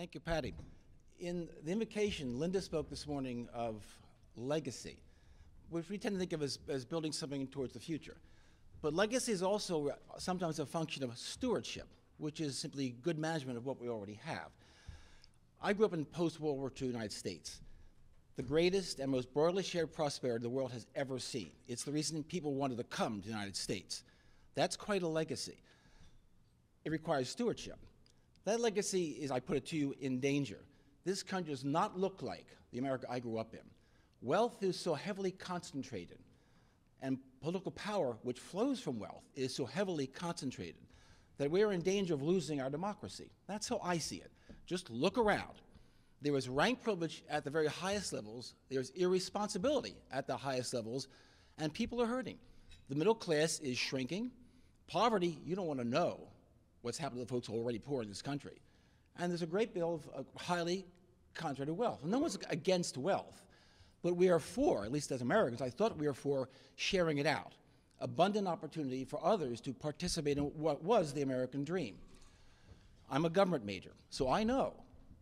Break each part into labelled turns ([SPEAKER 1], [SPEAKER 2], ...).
[SPEAKER 1] Thank you, Patty. In the invocation, Linda spoke this morning of legacy, which we tend to think of as building something towards the future. But legacy is also sometimes a function of stewardship, which is simply good management of what we already have. I grew up in post-World War II United States, the greatest and most broadly shared prosperity the world has ever seen. It's the reason people wanted to come to the United States. That's quite a legacy. It requires stewardship. That legacy is, I put it to you, in danger. This country does not look like the America I grew up in. Wealth is so heavily concentrated, and political power, which flows from wealth, is so heavily concentrated that we're in danger of losing our democracy. That's how I see it. Just look around. There is rank privilege at the very highest levels. There's irresponsibility at the highest levels, and people are hurting. The middle class is shrinking. Poverty, you don't want to know what's happened to the folks who are already poor in this country. And there's a great deal of highly concentrated wealth. No one's against wealth, but we are for, at least as Americans, I thought we were for sharing it out. Abundant opportunity for others to participate in what was the American dream. I'm a government major, so I know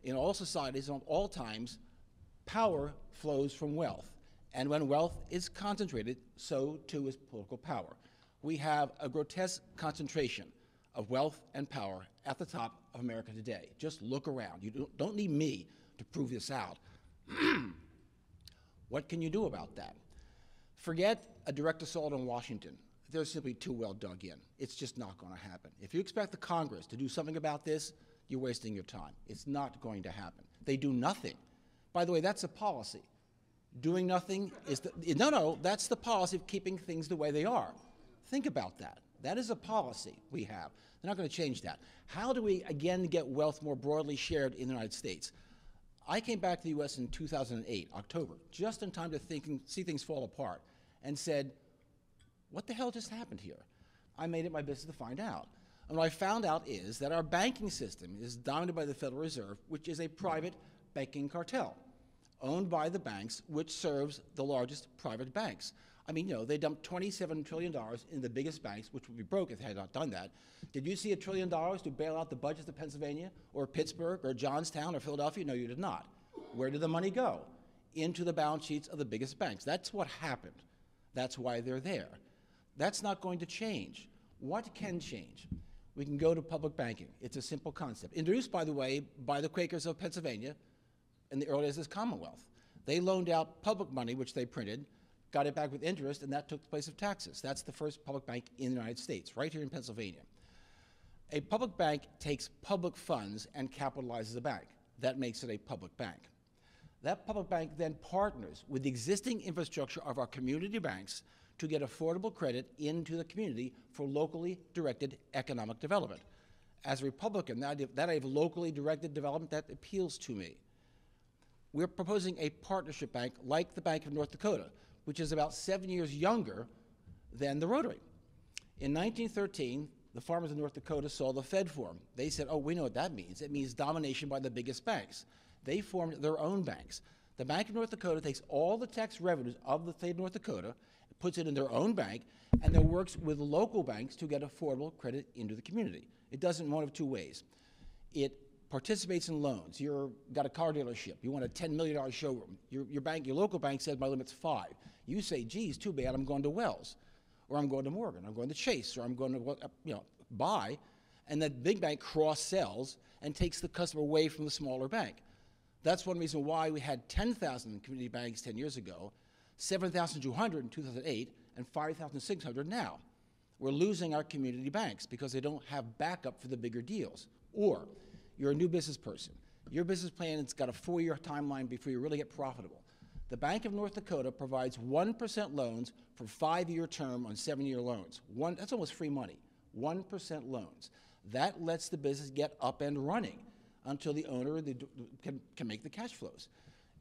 [SPEAKER 1] in all societies, at all times, power flows from wealth. And when wealth is concentrated, so too is political power. We have a grotesque concentration of wealth and power at the top of America today. Just look around. You don't need me to prove this out. What can you do about that? Forget a direct assault on Washington. They're simply too well dug in. It's just not going to happen. If you expect the Congress to do something about this, you're wasting your time. It's not going to happen. They do nothing. By the way, that's a policy. Doing nothing is that's the policy of keeping things the way they are. Think about that. That is a policy we have. They're not going to change that. How do we, again, get wealth more broadly shared in the United States? I came back to the U.S. in 2008, October, just in time to see things fall apart, and said, what the hell just happened here? I made it my business to find out. And what I found out is that our banking system is dominated by the Federal Reserve, which is a private banking cartel owned by the banks, which serves the largest private banks. I mean, they dumped $27 trillion in the biggest banks, which would be broke if they had not done that. Did you see $1 trillion to bail out the budgets of Pennsylvania or Pittsburgh or Johnstown or Philadelphia? No, you did not. Where did the money go? Into the balance sheets of the biggest banks. That's what happened. That's why they're there. That's not going to change. What can change? We can go to public banking. It's a simple concept. Introduced, by the way, by the Quakers of Pennsylvania in the early days of this Commonwealth. They loaned out public money, which they printed, got it back with interest, and that took the place of taxes. That's the first public bank in the United States, right here in Pennsylvania. A public bank takes public funds and capitalizes a bank. That makes it a public bank. That public bank then partners with the existing infrastructure of our community banks to get affordable credit into the community for locally directed economic development. As a Republican, that idea of locally directed development, that appeals to me. We're proposing a partnership bank like the Bank of North Dakota, which is about 7 years younger than the Rotary. In 1913, the farmers of North Dakota saw the Fed form. They said, oh, we know what that means. It means domination by the biggest banks. They formed their own banks. The Bank of North Dakota takes all the tax revenues of the state of North Dakota, puts it in their own bank, and then works with local banks to get affordable credit into the community. It does it in one of two ways. It participates in loans. You've got a car dealership. You want a $10 million showroom. Your local bank says my limit's 5. You say, geez, too bad, I'm going to Wells, or I'm going to Morgan, I'm going to Chase, or I'm going to buy, and that big bank cross-sells and takes the customer away from the smaller bank. That's one reason why we had 10,000 community banks 10 years ago, 7,200 in 2008, and 5,600 now. We're losing our community banks because they don't have backup for the bigger deals. Or you're a new business person. Your business plan has got a 4-year timeline before you really get profitable. The Bank of North Dakota provides 1% loans for 5-year term on 7-year loans. That's almost free money, 1% loans. That lets the business get up and running until the owner can make the cash flows.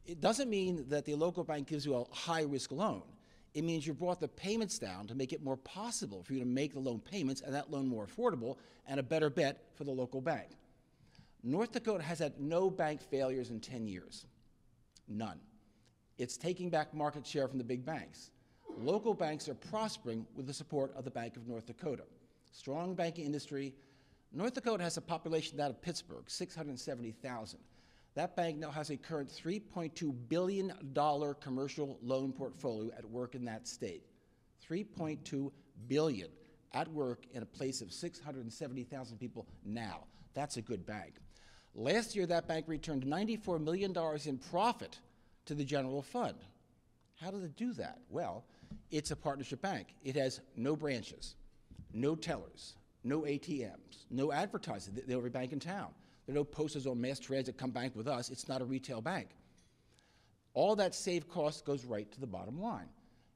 [SPEAKER 1] It doesn't mean that the local bank gives you a high-risk loan. It means you brought the payments down to make it more possible for you to make the loan payments and that loan more affordable and a better bet for the local bank. North Dakota has had no bank failures in 10 years, none. It's taking back market share from the big banks. Local banks are prospering with the support of the Bank of North Dakota. Strong banking industry. North Dakota has a population that of Pittsburgh, 670,000. That bank now has a current $3.2 billion commercial loan portfolio at work in that state. $3.2 billion at work in a place of 670,000 people now. That's a good bank. Last year, that bank returned $94 million in profit to the general fund. How does it do that? Well, it's a partnership bank. It has no branches, no tellers, no ATMs, no advertising. They're every bank in town. There are no posters on mass transit, come bank with us. It's not a retail bank. All that saved cost goes right to the bottom line.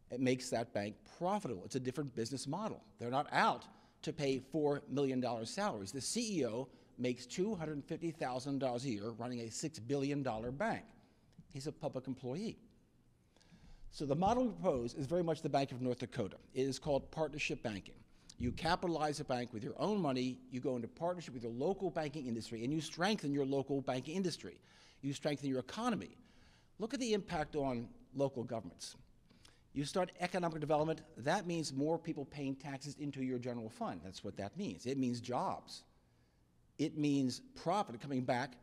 [SPEAKER 1] It makes that bank profitable. It's a different business model. They're not out to pay $4 million salaries. The CEO makes $250,000 a year running a $6 billion bank. He's a public employee. So the model we propose is very much the Bank of North Dakota. It is called partnership banking. You capitalize a bank with your own money, you go into partnership with your local banking industry, and you strengthen your local banking industry. You strengthen your economy. Look at the impact on local governments. You start economic development, that means more people paying taxes into your general fund. That's what that means. It means jobs. It means profit coming back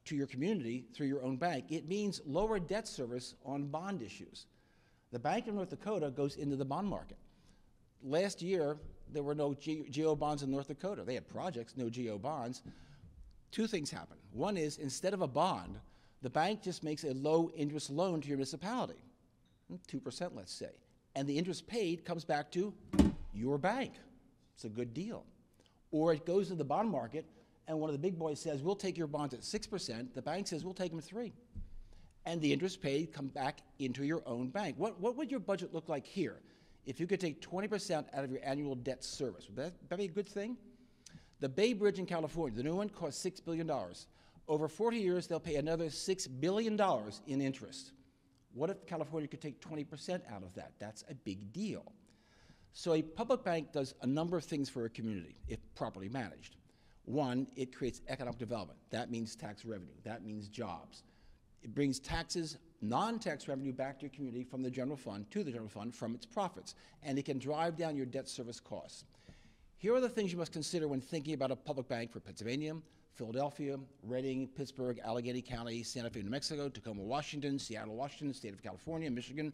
[SPEAKER 1] to your community through your own bank. It means lower debt service on bond issues. The Bank of North Dakota goes into the bond market. Last year, there were no GO bonds in North Dakota. They had projects, no GO bonds. Two things happen. One is, instead of a bond, the bank just makes a low-interest loan to your municipality, 2%, let's say. And the interest paid comes back to your bank. It's a good deal. Or it goes to the bond market, and one of the big boys says, we'll take your bonds at 6%. The bank says, we'll take them at 3%. And the interest paid comes back into your own bank. What would your budget look like here if you could take 20% out of your annual debt service? Would that be a good thing? The Bay Bridge in California, the new one, costs $6 billion. Over 40 years, they'll pay another $6 billion in interest. What if California could take 20% out of that? That's a big deal. So a public bank does a number of things for a community if properly managed. One, it creates economic development. That means tax revenue. That means jobs. It brings taxes, non-tax revenue back to your community from the general fund to the general fund from its profits. And it can drive down your debt service costs. Here are the things you must consider when thinking about a public bank for Pennsylvania, Philadelphia, Reading, Pittsburgh, Allegheny County, Santa Fe, New Mexico, Tacoma, Washington, Seattle, Washington, State of California, Michigan,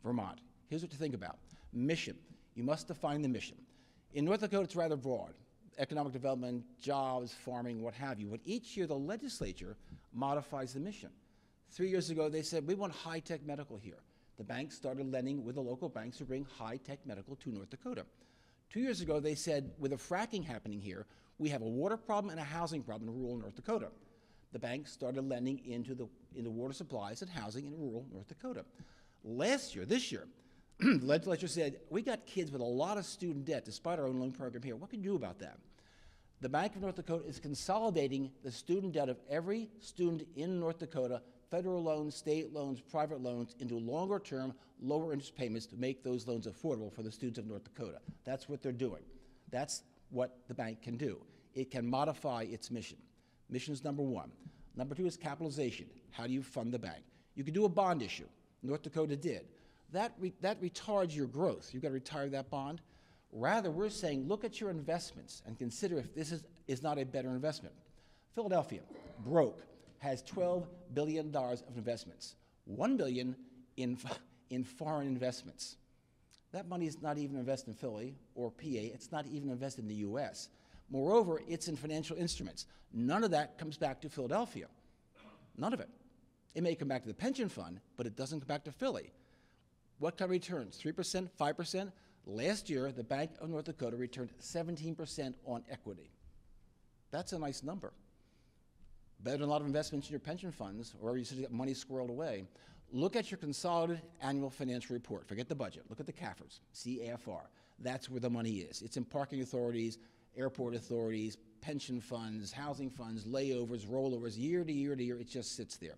[SPEAKER 1] Vermont. Here's what to think about. Mission. You must define the mission. In North Dakota, it's rather broad. Economic development, jobs, farming, what have you. But each year, the legislature modifies the mission. 3 years ago, they said, we want high-tech medical here. The bank started lending with the local banks to bring high-tech medical to North Dakota. 2 years ago, they said, with the fracking happening here, we have a water problem and a housing problem in rural North Dakota. The bank started lending into water supplies and housing in rural North Dakota. This year, the legislature said, we got kids with a lot of student debt despite our own loan program here. What can you do about that? The Bank of North Dakota is consolidating the student debt of every student in North Dakota, federal loans, state loans, private loans, into longer-term, lower interest payments to make those loans affordable for the students of North Dakota. That's what they're doing. That's what the bank can do. It can modify its mission. Mission is number one. Number two is capitalization. How do you fund the bank? You can do a bond issue. North Dakota did. That retards your growth. You've got to retire that bond. Rather, we're saying, look at your investments and consider if this is not a better investment. Philadelphia, broke, has $12 billion of investments, $1 billion in foreign investments. That money is not even invested in Philly or PA. It's not even invested in the U.S. Moreover, it's in financial instruments. None of that comes back to Philadelphia. None of it. It may come back to the pension fund, but it doesn't come back to Philly. What kind of returns? 3%, 5%? Last year, the Bank of North Dakota returned 17% on equity. That's a nice number. Better than a lot of investments in your pension funds, or you should get money squirreled away. Look at your consolidated annual financial report. Forget the budget. Look at the CAFRs, CAFR. That's where the money is. It's in parking authorities, airport authorities, pension funds, housing funds, layovers, rollovers, year to year to year. It just sits there.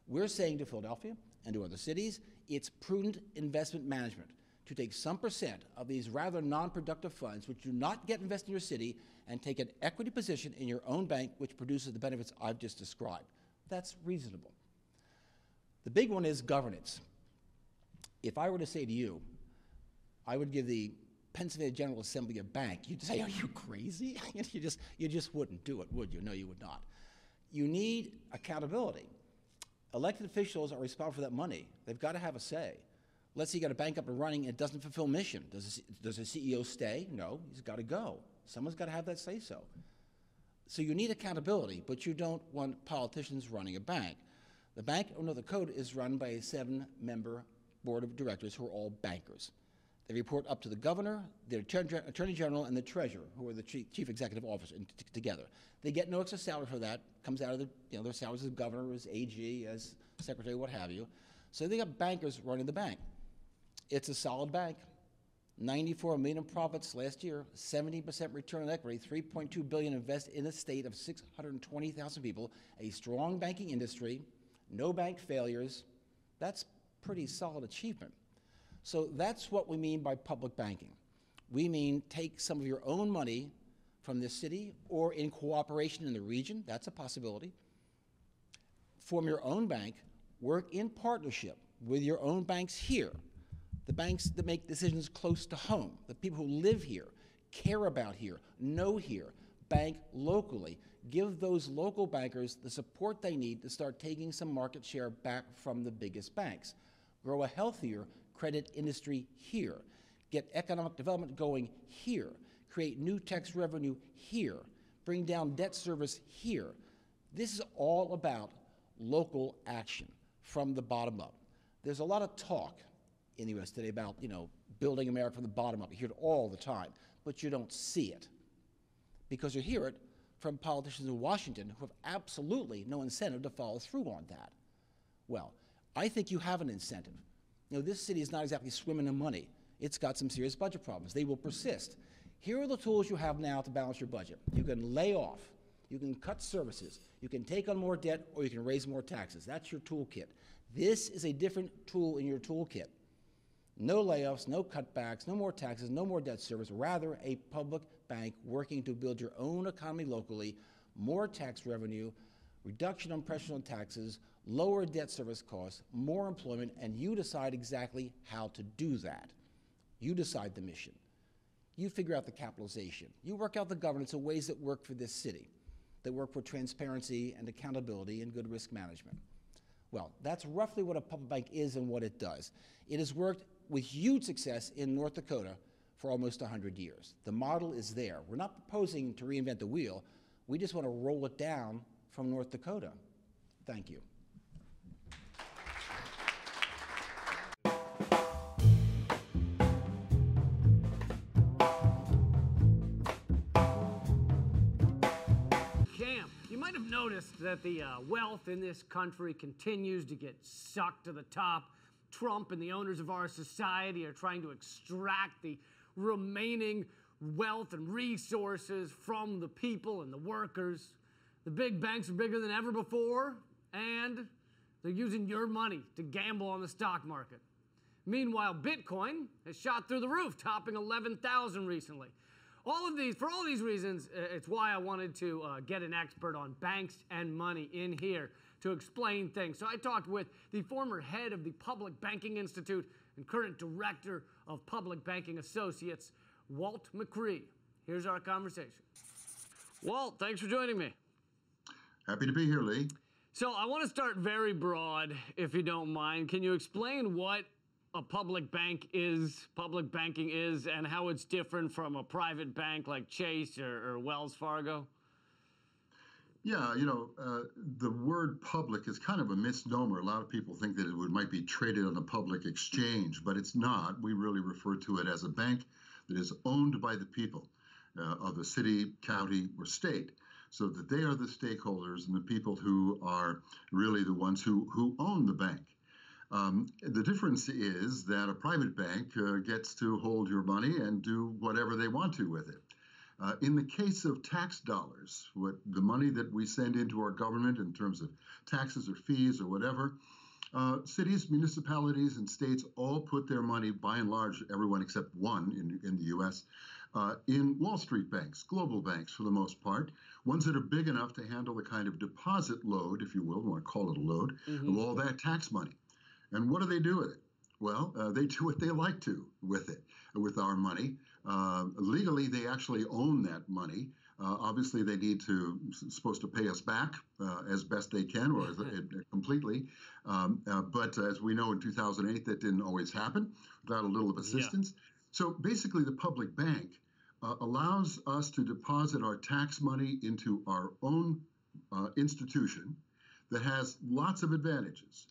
[SPEAKER 1] We're saying to Philadelphia and to other cities, it's prudent investment management to take some percent of these rather non-productive funds, which do not get invested in your city, and take an equity position in your own bank, which produces the benefits I've just described. That's reasonable. The big one is governance. If I were to say to you, I would give the Pennsylvania General Assembly a bank, you'd say, are you crazy? you just wouldn't do it, would you? No, you would not. You need accountability. Elected officials are responsible for that money. They've got to have a say. Let's say you got a bank up and running and it doesn't fulfill mission. Does the CEO stay? No, he's got to go. Someone's got to have that say-so. So you need accountability, but you don't want politicians running a bank. The Bank of North Dakota is run by a 7-member board of directors who are all bankers. They report up to the governor, the attorney general, and the treasurer, who are the chief executive officer together. They get no extra salary for that. Comes out of their salaries as governor, as AG, as secretary, what have you. So they got bankers running the bank. It's a solid bank. $94 million in profits last year, 70% return on equity, $3.2 billion invested in a state of 620,000 people, a strong banking industry, no bank failures. That's pretty solid achievement. So that's what we mean by public banking. We mean take some of your own money from the city or in cooperation in the region, that's a possibility. Form your own bank, work in partnership with your own banks here, the banks that make decisions close to home, the people who live here, care about here, know here, bank locally. Give those local bankers the support they need to start taking some market share back from the biggest banks. Grow a healthier credit industry here. Get economic development going here. Create new tax revenue here. Bring down debt service here. This is all about local action from the bottom up. There's a lot of talk in the U.S. today about, building America from the bottom up. You hear it all the time, but you don't see it because you hear it from politicians in Washington who have absolutely no incentive to follow through on that. Well, I think you have an incentive. This city is not exactly swimming in money. It's got some serious budget problems. They will persist. Here are the tools you have now to balance your budget. You can lay off. You can cut services. You can take on more debt, or you can raise more taxes. That's your toolkit. This is a different tool in your toolkit. No layoffs, no cutbacks, no more taxes, no more debt service, rather a public bank working to build your own economy locally, more tax revenue, reduction on pressure on taxes, lower debt service costs, more employment, and you decide exactly how to do that. You decide the mission. You figure out the capitalization. You work out the governance of ways that work for this city, that work for transparency and accountability and good risk management. Well, that's roughly what a public bank is and what it does. It has worked with huge success in North Dakota for almost 100 years. The model is there. We're not proposing to reinvent the wheel. We just want to roll it down from North Dakota. Thank you.
[SPEAKER 2] You might have noticed that the wealth in this country continues to get sucked to the top. Trump and the owners of our society are trying to extract the remaining wealth and resources from the people and the workers. The big banks are bigger than ever before, and they're using your money to gamble on the stock market. Meanwhile, Bitcoin has shot through the roof, topping 11,000 recently. For all these reasons, it's why I wanted to get an expert on banks and money in here to explain things. So I talked with the former head of the Public Banking Institute and current director of Public Banking Associates, Walt McKree. Here's our conversation. Walt, thanks for joining me.
[SPEAKER 3] Happy to be here, Lee.
[SPEAKER 2] So I want to start very broad, if you don't mind. Can you explain what a public banking is, and how it's different from a private bank like Chase or Wells Fargo?
[SPEAKER 3] Yeah, the word public is kind of a misnomer. A lot of people think that it might be traded on a public exchange, but it's not. We really refer to it as a bank that is owned by the people of a city, county, or state, so that they are the stakeholders and the people who are really the ones who own the bank. The difference is that a private bank gets to hold your money and do whatever they want to with it. In the case of tax dollars, the money that we send into our government in terms of taxes or fees or whatever, cities, municipalities, and states all put their money, by and large, everyone except one in the U.S., in Wall Street banks, global banks for the most part, ones that are big enough to handle the kind of deposit load, if you will, want to call it a load, of all that tax money. And what do they do with it? Well, they do what they like to with it, with our money. Legally, they actually own that money. Obviously, they need to supposed to pay us back as best they can, or completely. But as we know, in 2008, that didn't always happen without a little of assistance. So basically, the public bank allows us to deposit our tax money into our own institution that has lots of advantages.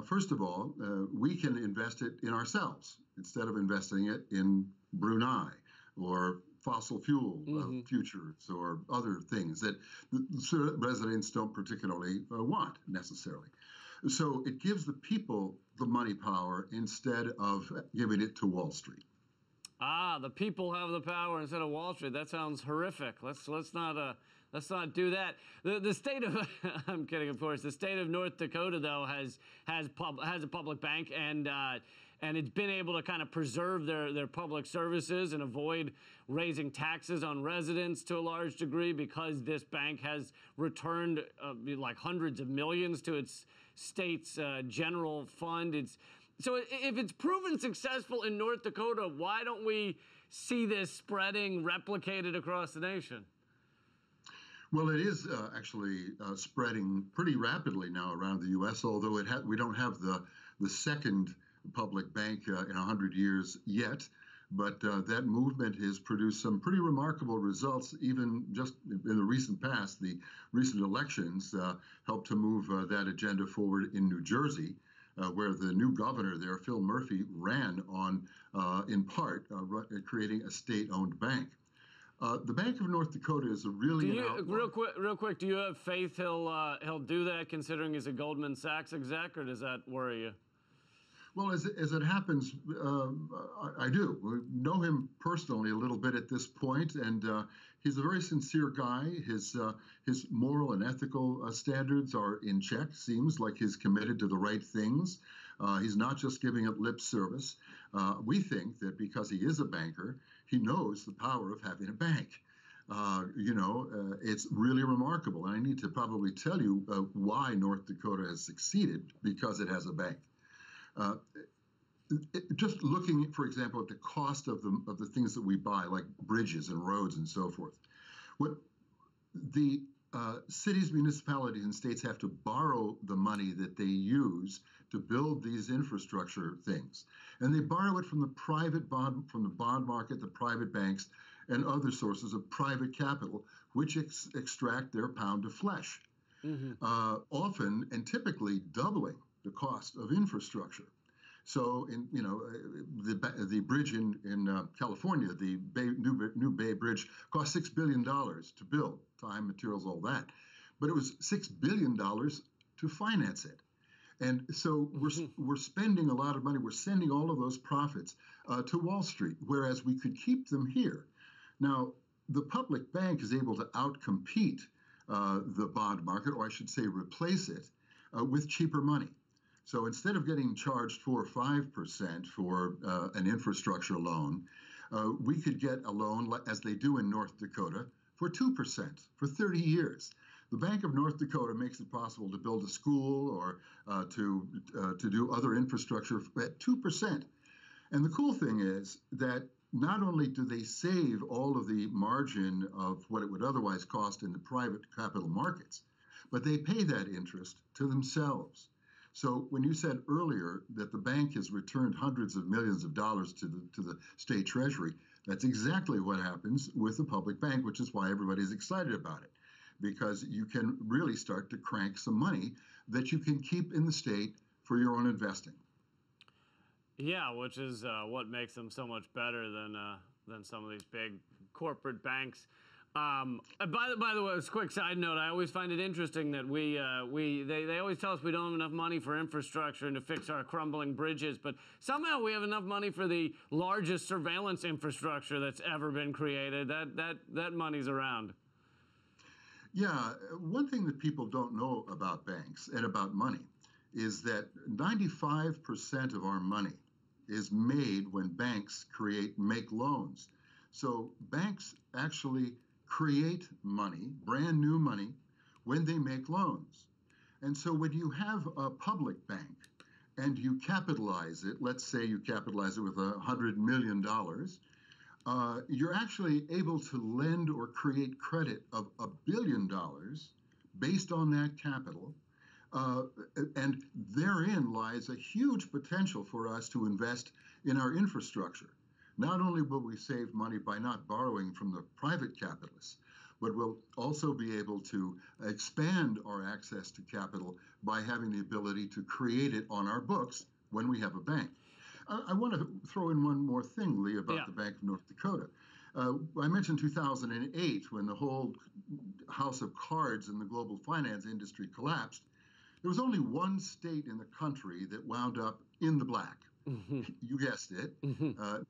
[SPEAKER 3] First of all, we can invest it in ourselves instead of investing it in Brunei or fossil fuel futures or other things that the residents don't particularly want necessarily. So it gives the people the money power instead of giving it to Wall Street.
[SPEAKER 2] Ah, the people have the power instead of Wall Street. That sounds horrific. Let's not do that. The state of I'm kidding, of course. The state of North Dakota, though, has a public bank, and it's been able to kind of preserve their public services and avoid raising taxes on residents to a large degree because this bank has returned like hundreds of millions to its state's general fund. So if it's proven successful in North Dakota, why don't we see this spreading, replicated across the nation?
[SPEAKER 3] Well, it is actually spreading pretty rapidly now around the U.S., although we don't have the second public bank in 100 years yet. But that movement has produced some pretty remarkable results, even just in the recent past. The recent elections helped to move that agenda forward in New Jersey, where the new governor there, Phil Murphy, ran on, in part, creating a state-owned bank. The Bank of North Dakota is a really
[SPEAKER 2] real quick. Do you have faith he'll do that, considering he's a Goldman Sachs exec, or does that worry you?
[SPEAKER 3] Well, as it happens, I do. We know him personally a little bit at this point, and he's a very sincere guy. His moral and ethical standards are in check. Seems like he's committed to the right things. He's not just giving it lip service. We think that because he is a banker, he knows the power of having a bank. It's really remarkable. And I need to probably tell you why North Dakota has succeeded, because it has a bank. Just looking, for example, at the cost of the things that we buy, like bridges and roads and so forth. What the cities, municipalities, and states have to borrow the money that they use to build these infrastructure things, and they borrow it from the bond market, the private banks, and other sources of private capital, which extract their pound of flesh, often and typically doubling the cost of infrastructure. So, the bridge in California, the New Bay Bridge, cost $6 billion to build, time, materials, all that. But it was $6 billion to finance it. And so we're spending a lot of money. We're sending all of those profits to Wall Street, whereas we could keep them here. Now, the public bank is able to outcompete the bond market, or I should say replace it, with cheaper money. So instead of getting charged 4 or 5% for an infrastructure loan, we could get a loan, as they do in North Dakota, for 2% for 30 years. The Bank of North Dakota makes it possible to build a school or to do other infrastructure at 2%. And the cool thing is that not only do they save all of the margin of what it would otherwise cost in the private capital markets, but they pay that interest to themselves. So when you said earlier that the bank has returned hundreds of millions of dollars to the state treasury, that's exactly what happens with the public bank, which is why everybody's excited about it, because you can really start to crank some money that you can keep in the state for your own investing.
[SPEAKER 2] Yeah, which is what makes them so much better than some of these big corporate banks. By the way, as a quick side note, I always find it interesting that they always tell us we don't have enough money for infrastructure and to fix our crumbling bridges, but somehow we have enough money for the largest surveillance infrastructure that's ever been created. That money's around.
[SPEAKER 3] Yeah, one thing that people don't know about banks and about money is that 95% of our money is made when banks make loans. So banks actually create money, brand new money, when they make loans. And so when you have a public bank and you capitalize it, let's say you capitalize it with $100 million, you're actually able to lend or create credit of $1 billion based on that capital. And therein lies a huge potential for us to invest in our infrastructure. Not only will we save money by not borrowing from the private capitalists, but we'll also be able to expand our access to capital by having the ability to create it on our books when we have a bank. I want to throw in one more thing, Lee, about the Bank of North Dakota. I mentioned 2008 when the whole house of cards in the global finance industry collapsed. There was only one state in the country that wound up in the black. Mm-hmm. You guessed it,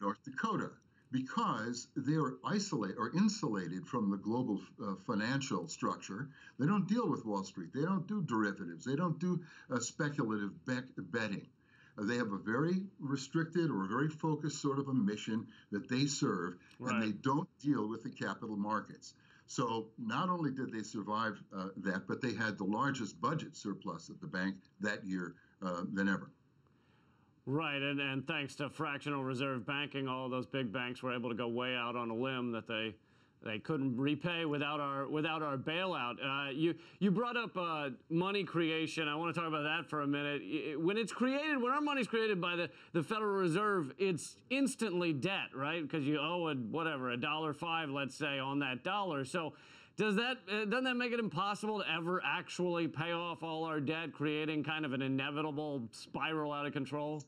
[SPEAKER 3] North Dakota, because they are isolated or insulated from the global financial structure. They don't deal with Wall Street. They don't do derivatives. They don't do speculative betting. They have a very restricted or a very focused sort of a mission that they serve, and they don't deal with the capital markets. So not only did they survive that, but they had the largest budget surplus at the bank that year than ever.
[SPEAKER 2] Right, and thanks to fractional reserve banking, all of those big banks were able to go way out on a limb that they couldn't repay without our bailout. You brought up money creation. I want to talk about that for a minute. When our money's created by the Federal Reserve, it's instantly debt, right? Because you owe $1.05, let's say, on that dollar. So doesn't that make it impossible to ever actually pay off all our debt, creating kind of an inevitable spiral out of control?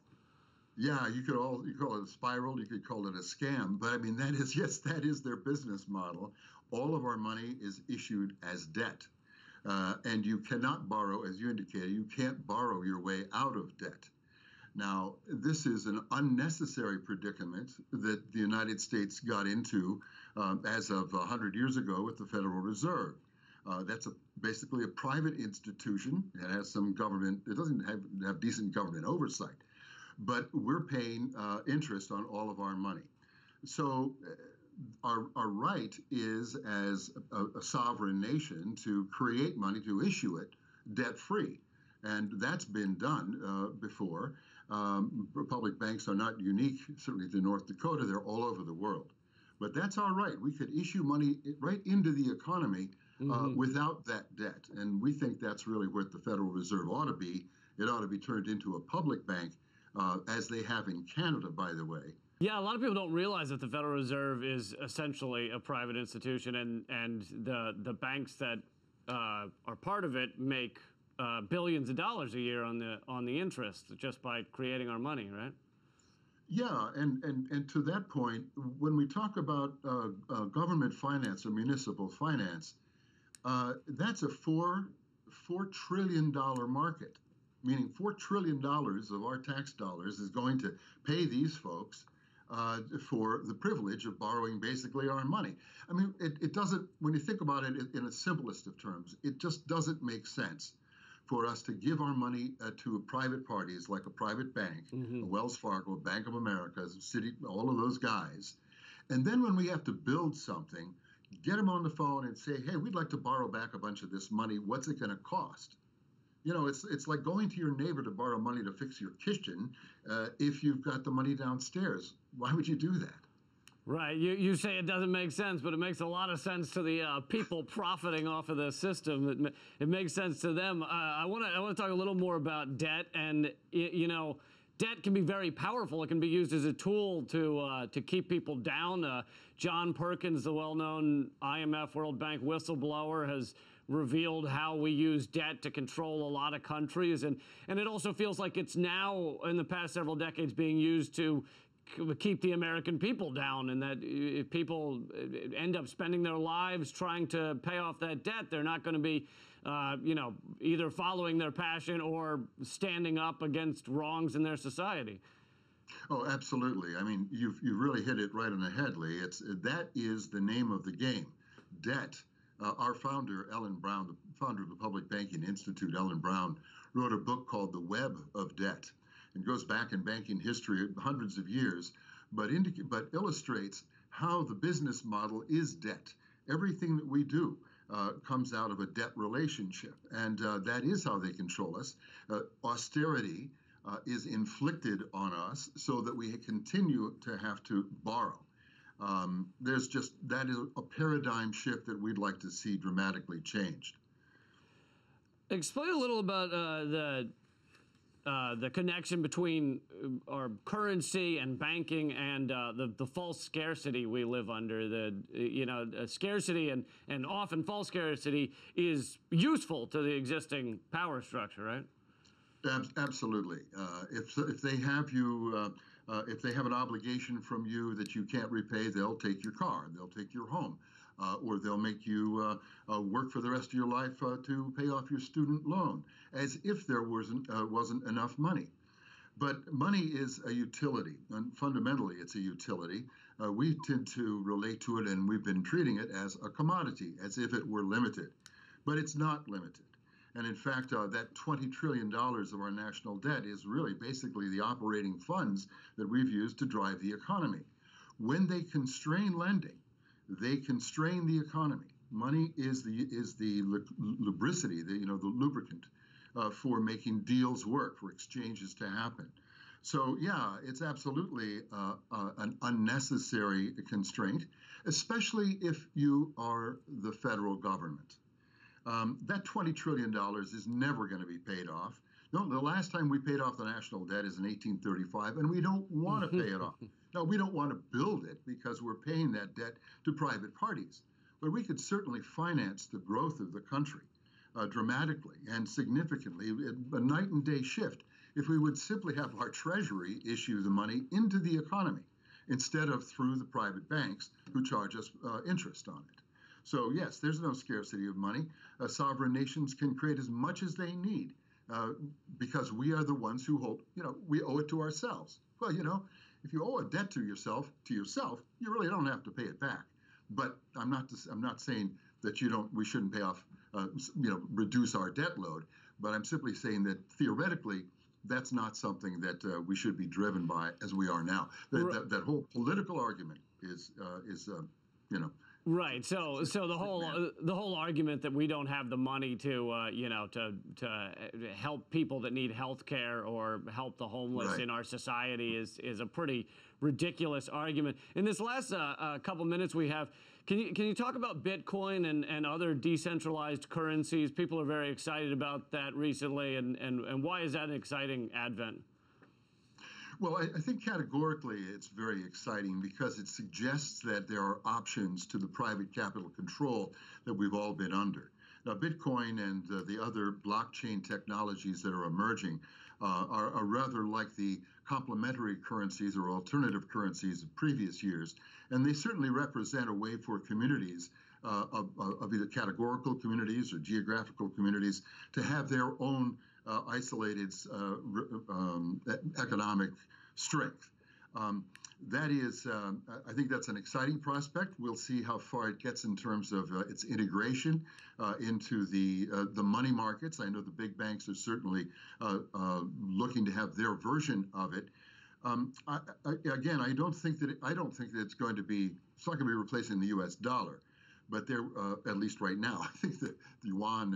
[SPEAKER 3] Yeah, you could call it a spiral, you could call it a scam, but I mean, that is their business model. All of our money is issued as debt, and you cannot borrow, as you indicated, you can't borrow your way out of debt. Now, this is an unnecessary predicament that the United States got into as of 100 years ago with the Federal Reserve. That's basically a private institution. It has some government, it doesn't have decent government oversight. But we're paying interest on all of our money. So our right is, as a sovereign nation, to create money, to issue it debt-free. And that's been done before. Public banks are not unique, certainly to North Dakota. They're all over the world. But that's our right. We could issue money right into the economy without that debt. And we think that's really what the Federal Reserve ought to be. It ought to be turned into a public bank, as they have in Canada, by the way.
[SPEAKER 2] Yeah, a lot of people don't realize that the Federal Reserve is essentially a private institution, and the banks that are part of it make billions of dollars a year on the interest just by creating our money, right?
[SPEAKER 3] Yeah, and to that point, when we talk about government finance or municipal finance, that's a $4 trillion market. Meaning $4 trillion of our tax dollars is going to pay these folks for the privilege of borrowing basically our money. I mean, it doesn't, when you think about it in the simplest of terms, it just doesn't make sense for us to give our money to private parties like a private bank, a Wells Fargo, Bank of America, Citi, all of those guys. And then when we have to build something, get them on the phone and say, hey, we'd like to borrow back a bunch of this money. What's it going to cost? You know, it's like going to your neighbor to borrow money to fix your kitchen if you've got the money downstairs. Why would you do that?
[SPEAKER 2] Right. You say it doesn't make sense, but it makes a lot of sense to the people profiting off of the system. It makes sense to them. I want to talk a little more about debt, and debt can be very powerful. It can be used as a tool to keep people down. John Perkins, the well-known IMF World Bank whistleblower, has revealed how we use debt to control a lot of countries. And it also feels like it's now, in the past several decades, being used to keep the American people down, and that if people end up spending their lives trying to pay off that debt, they're not going to be either following their passion or standing up against wrongs in their society.
[SPEAKER 3] Oh, absolutely. I mean, you've really hit it right on the head, Lee. That is the name of the game, debt. Our founder, Ellen Brown, the founder of the Public Banking Institute, Ellen Brown, wrote a book called The Web of Debt. It goes back in banking history hundreds of years, but illustrates how the business model is debt. Everything that we do comes out of a debt relationship, and that is how they control us. Austerity is inflicted on us so that we continue to have to borrow. That is a paradigm shift that we'd like to see dramatically changed.
[SPEAKER 2] Explain a little about the connection between our currency and banking and the false scarcity we live under. Scarcity and often false scarcity is useful to the existing power structure, right?
[SPEAKER 3] Absolutely. If they have you, if they have an obligation from you that you can't repay, they'll take your car, they'll take your home, or they'll make you work for the rest of your life to pay off your student loan, as if there wasn't enough money. But money is a utility, and fundamentally it's a utility. We tend to relate to it, and we've been treating it as a commodity, as if it were limited. But it's not limited. And in fact, that $20 trillion of our national debt is really basically the operating funds that we've used to drive the economy. When they constrain lending, they constrain the economy. Money is the lubricity, the lubricant for making deals work, for exchanges to happen. So yeah, it's absolutely an unnecessary constraint, especially if you are the federal government. That $20 trillion is never going to be paid off. No, the last time we paid off the national debt is in 1835, and we don't want to pay it off. No, we don't want to build it because we're paying that debt to private parties. But we could certainly finance the growth of the country dramatically and significantly, a night and day shift, if we would simply have our Treasury issue the money into the economy instead of through the private banks who charge us interest on it. So yes, there's no scarcity of money. Sovereign nations can create as much as they need because we are the ones who hold, we owe it to ourselves. Well, if you owe a debt to yourself, you really don't have to pay it back. But I'm not saying that we shouldn't pay off, reduce our debt load. But I'm simply saying that theoretically, that's not something that we should be driven by as we are now. That whole political argument is.
[SPEAKER 2] Right. So the whole argument that we don't have the money to help people that need health care or help the homeless in our society is a pretty ridiculous argument. In this last couple minutes we have, can you talk about Bitcoin and other decentralized currencies? People are very excited about that recently, and why is that an exciting advent?
[SPEAKER 3] Well, I think categorically it's very exciting because it suggests that there are options to the private capital control that we've all been under. Now, Bitcoin and the other blockchain technologies that are emerging are rather like the complementary currencies or alternative currencies of previous years, and they certainly represent a way for communities of either categorical communities or geographical communities to have their own isolated economic strength. That is, I think that's an exciting prospect. We'll see how far it gets in terms of its integration into the money markets. I know the big banks are certainly looking to have their version of it. Again, I don't think that it's not going to be replacing the U.S. dollar. But they're, at least right now, I think that the yuan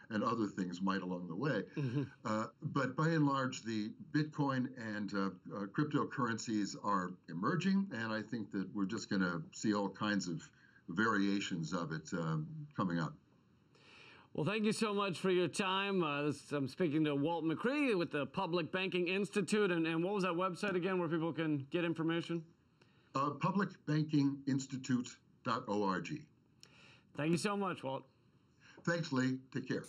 [SPEAKER 3] and other things might along the way. But by and large, the Bitcoin and cryptocurrencies are emerging, and I think that we're just going to see all kinds of variations of it coming up.
[SPEAKER 2] Well, thank you so much for your time. I'm speaking to Walt McKree with the Public Banking Institute, and what was that website again where people can get information?
[SPEAKER 3] Publicbankinginstitute.org.
[SPEAKER 2] Thank you so much, Walt.
[SPEAKER 3] Thanks, Lee. Take care.